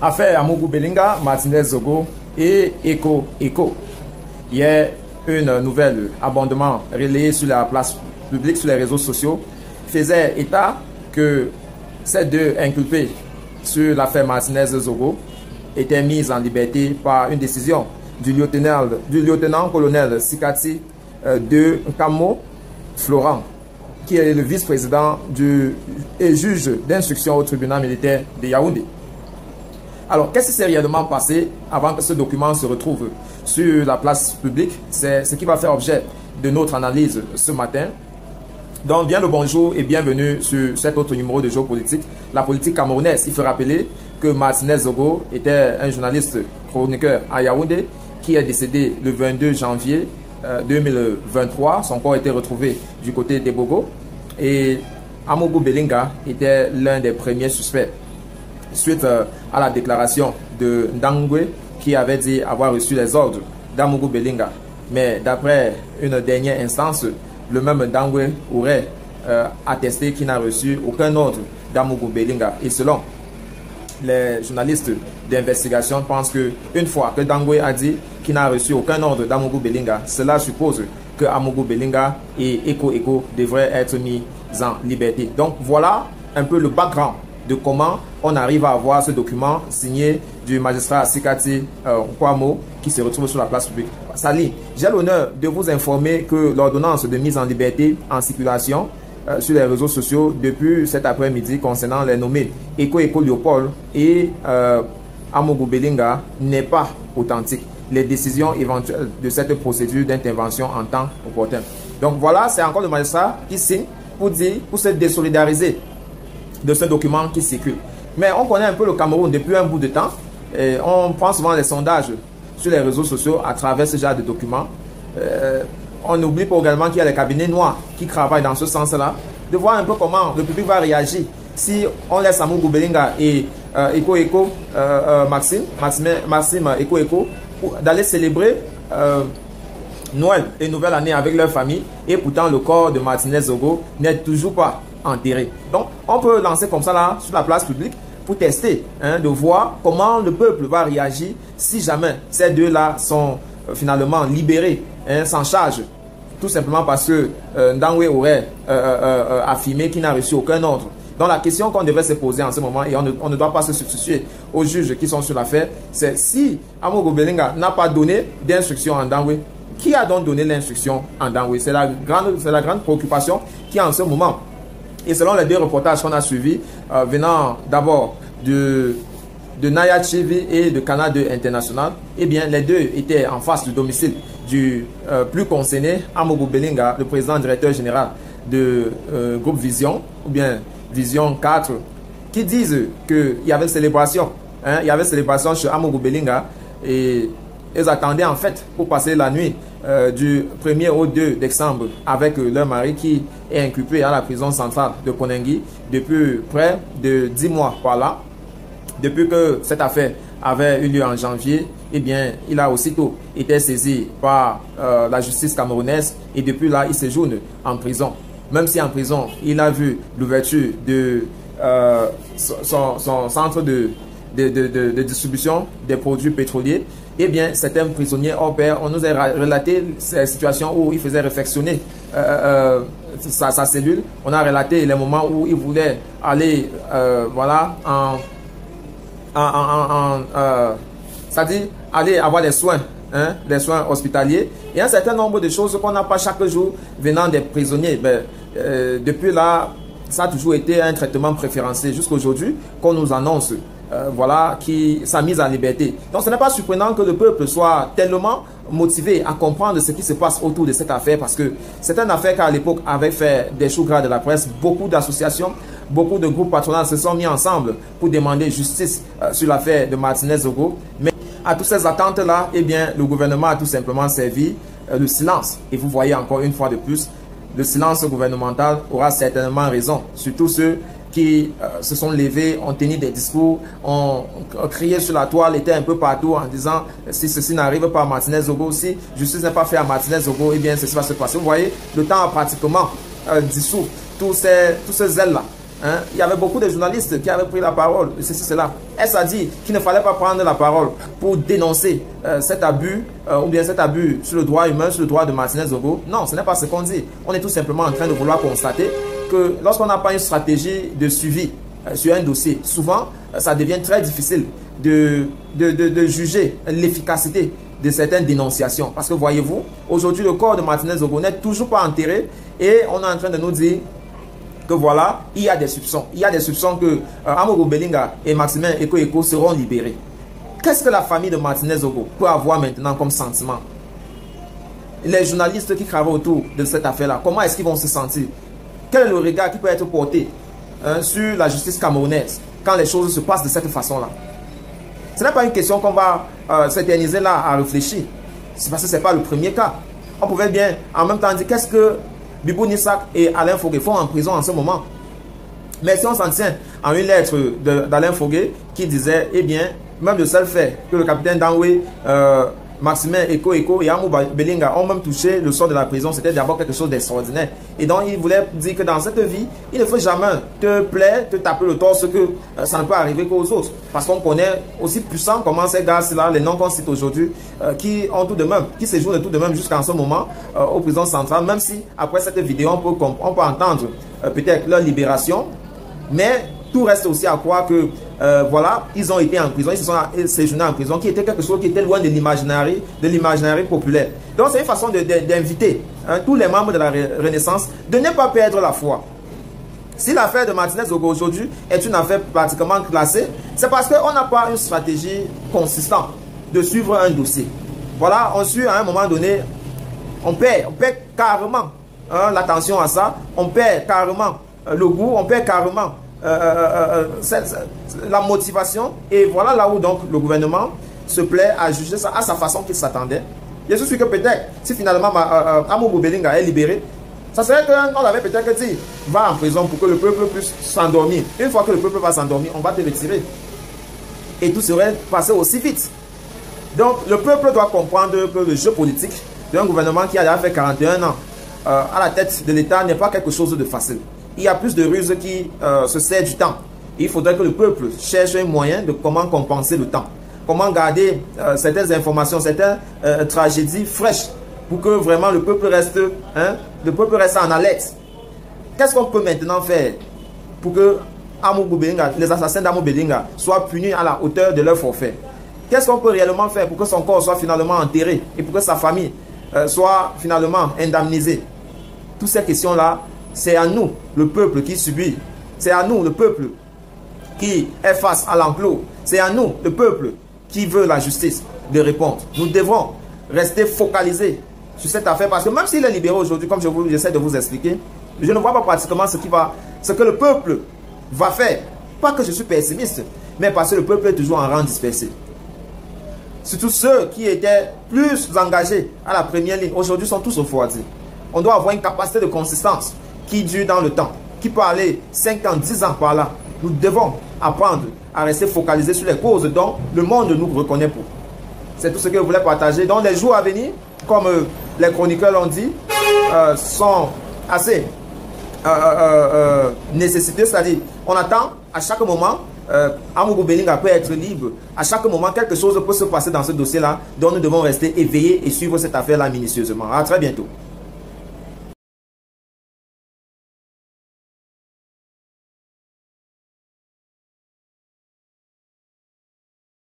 Affaire Amougou Belinga, Martinez Zogo et Eko. Il y a une nouvelle abondamment relayée sur la place publique, sur les réseaux sociaux, faisait état que ces deux inculpés sur l'affaire Martinez Zogo étaient mis en liberté par une décision du lieutenant-colonel Sikati de Kamo Florent, qui est le vice-président et juge d'instruction au tribunal militaire de Yaoundé. Alors, qu'est-ce qui s'est réellement passé avant que ce document se retrouve sur la place publique? C'est ce qui va faire objet de notre analyse ce matin. Donc, bien le bonjour et bienvenue sur cet autre numéro de Géopolitique, la politique camerounaise. Il faut rappeler que Martinez Zogo était un journaliste chroniqueur à Yaoundé qui est décédé le 22 janvier 2023. Son corps a été retrouvé du côté des Bogo. Et Amougou Belinga était l'un des premiers suspects suite à la déclaration de Ndangwe qui avait dit avoir reçu les ordres d'Amougou Belinga. Mais d'après une dernière instance, le même Ndangwe aurait attesté qu'il n'a reçu aucun ordre d'Amougou Belinga. Et selon les journalistes d'investigation, pensent qu'une fois que Ndangwe a dit qu'il n'a reçu aucun ordre d'Amougou Belinga, cela suppose que Amougou Belinga et Eko devraient être mis en liberté. Donc voilà un peu le background de comment on arrive à avoir ce document signé du magistrat Sikati Kwamo qui se retrouve sur la place publique. Sali, j'ai l'honneur de vous informer que l'ordonnance de mise en liberté en circulation sur les réseaux sociaux depuis cet après-midi concernant les nommés Eko Léopold et Amougou Belinga n'est pas authentique. Les décisions éventuelles de cette procédure d'intervention en temps opportun. Donc voilà, c'est encore le magistrat qui signe pour se désolidariser de ce document qui circule. Mais on connaît un peu le Cameroun depuis un bout de temps. Et on prend souvent les sondages sur les réseaux sociaux à travers ce genre de documents. On n'oublie pas également qu'il y a les cabinets noirs qui travaillent dans ce sens-là. De voir un peu comment le public va réagir si on laisse Amougou Belinga et Maxime Eko d'aller célébrer Noël et Nouvelle Année avec leur famille, et pourtant le corps de Martinez Zogo n'est toujours pas enterré. Donc on peut lancer comme ça là sur la place publique pour tester, de voir comment le peuple va réagir si jamais ces deux-là sont finalement libérés, sans charge, tout simplement parce que Ndangwe aurait affirmé qu'il n'a reçu aucun ordre. Donc la question qu'on devrait se poser en ce moment, et on ne doit pas se substituer aux juges qui sont sur l'affaire, c'est si Amougou Belinga n'a pas donné d'instruction à Ndangwe, qui a donc donné l'instruction à Ndangwe? C'est la grande préoccupation qui est en ce moment. Et selon les deux reportages qu'on a suivis, venant d'abord de Naya TV et de Canal 2 International, eh bien les deux étaient en face du domicile du plus concerné, Amougou Belinga, le président directeur général de groupe Vision, ou bien Vision 4, qui disent qu'il y avait célébration. Il y avait célébration chez Amougou Belinga et ils attendaient en fait pour passer la nuit du 1er au 2 décembre avec leur mari qui est inculpé à la prison centrale de Konengi depuis près de 10 mois par là. Depuis que cette affaire avait eu lieu en janvier, eh bien, il a aussitôt été saisi par la justice camerounaise et depuis là, il séjourne en prison. Même si en prison, il a vu l'ouverture de son centre de distribution des produits pétroliers, eh bien, certains prisonniers hors pair, on nous a relaté ces situations où il faisait réfectionner sa cellule. On a relaté les moments où il voulait aller, voilà, c'est-à-dire aller avoir des soins, des soins hospitaliers. Et un certain nombre de choses qu'on n'a pas chaque jour venant des prisonniers. Ben, depuis là, ça a toujours été un traitement préférencé jusqu'à aujourd'hui qu'on nous annonce. Voilà, sa mise en liberté. Donc ce n'est pas surprenant que le peuple soit tellement motivé à comprendre ce qui se passe autour de cette affaire, parce que c'est une affaire qui à l'époque avait fait des choux gras de la presse. Beaucoup d'associations, beaucoup de groupes patronaux se sont mis ensemble pour demander justice sur l'affaire de Martinez Zogo. Mais à toutes ces attentes-là, eh bien, le gouvernement a tout simplement servi le silence. Et vous voyez encore une fois de plus, le silence gouvernemental aura certainement raison, surtout ceux qui se sont levés, ont tenu des discours, ont crié sur la toile, étaient un peu partout en disant si ceci n'arrive pas à Martinez Zogo, si justice n'est pas faite à Martinez Zogo, eh bien ceci va se passer. Vous voyez, le temps a pratiquement dissous tous ces ailes-là Hein, il y avait beaucoup de journalistes qui avaient pris la parole, ceci, cela. Est-ce à dire qu'il ne fallait pas prendre la parole pour dénoncer cet abus, ou bien cet abus sur le droit humain, sur le droit de Martinez Zogo? Non, ce n'est pas ce qu'on dit. On est tout simplement en train de vouloir constater que lorsqu'on n'a pas une stratégie de suivi sur un dossier, souvent, ça devient très difficile de juger l'efficacité de certaines dénonciations. Parce que voyez-vous, aujourd'hui, le corps de Martinez Zogo n'est toujours pas enterré et on est en train de nous dire que voilà, il y a des soupçons. Il y a des soupçons que Amogo Belinga et Maximin Eko seront libérés. Qu'est-ce que la famille de Martinez Zogo peut avoir maintenant comme sentiment? Les journalistes qui travaillent autour de cette affaire-là, comment est-ce qu'ils vont se sentir? Quel est le regard qui peut être porté sur la justice camerounaise quand les choses se passent de cette façon-là? Ce n'est pas une question qu'on va s'éterniser là à réfléchir. C'est parce que ce n'est pas le premier cas. On pouvait bien en même temps dire qu'est-ce que Bibou Nissak et Alain Fogué font en prison en ce moment. Mais si on s'en tient à une lettre d'Alain Fogué qui disait, eh bien, même le seul fait que le capitaine Danwe, Maximin Eko et Amou Belinga ont même touché le sort de la prison, c'était d'abord quelque chose d'extraordinaire. Et donc il voulait dire que dans cette vie, il ne faut jamais te plaire, te taper le torse, que ça ne peut arriver qu'aux autres. Parce qu'on connaît aussi puissant comment ces gars-là, les noms qu'on cite aujourd'hui, qui ont tout de même, qui séjournent tout de même jusqu'en ce moment aux prisons centrales, même si après cette vidéo on peut entendre peut-être leur libération, mais tout reste aussi à croire que voilà, ils ont été en prison, ils se sont séjournés en prison, qui était quelque chose qui était loin de l'imaginaire populaire. Donc c'est une façon d'inviter tous les membres de la Renaissance de ne pas perdre la foi. Si l'affaire de Martinez Zogo aujourd'hui est une affaire pratiquement classée, c'est parce qu'on n'a pas une stratégie consistante de suivre un dossier. Voilà, on suit à un moment donné, on perd carrément l'attention à ça, on perd carrément le goût, on perd carrément la motivation, et voilà là où donc le gouvernement se plaît à juger ça à sa façon qu'il s'attendait. Je suis sûr que peut-être si finalement Amogo Belinga est libéré, ça serait qu'on avait peut-être dit va en prison pour que le peuple puisse s'endormir. Une fois que le peuple va s'endormir, on va te retirer et tout serait passé aussi vite. Donc le peuple doit comprendre que le jeu politique d'un gouvernement qui a déjà fait 41 ans à la tête de l'État n'est pas quelque chose de facile. Il y a plus de ruses qui se servent du temps. Il faudrait que le peuple cherche un moyen de comment compenser le temps. Comment garder certaines informations, certaines tragédies fraîches pour que vraiment le peuple reste en alerte. Qu'est-ce qu'on peut maintenant faire pour que Amogo Belinga, les assassins d'Amogo Belinga soient punis à la hauteur de leur forfait? Qu'est-ce qu'on peut réellement faire pour que son corps soit finalement enterré et pour que sa famille soit finalement indemnisée? Toutes ces questions-là, c'est à nous, le peuple, qui subit. C'est à nous, le peuple, qui est face à l'enclos. C'est à nous, le peuple, qui veut la justice, de répondre. Nous devons rester focalisés sur cette affaire, parce que même s'il est libéré aujourd'hui, comme j'essaie de vous expliquer, je ne vois pas pratiquement ce que le peuple va faire. Pas que je suis pessimiste, mais parce que le peuple est toujours en rang dispersé. Surtout ceux qui étaient plus engagés à la première ligne, aujourd'hui sont tous refroidis. On doit avoir une capacité de consistance qui dure dans le temps, qui peut aller 5 ans, 10 ans par là. Nous devons apprendre à rester focalisés sur les causes dont le monde nous reconnaît pour. C'est tout ce que je voulais partager. Donc les jours à venir, comme les chroniqueurs l'ont dit, sont assez nécessités. C'est-à-dire, on attend à chaque moment, Amogo Belinga peut être libre. À chaque moment, quelque chose peut se passer dans ce dossier-là. Donc nous devons rester éveillés et suivre cette affaire-là minutieusement. À très bientôt.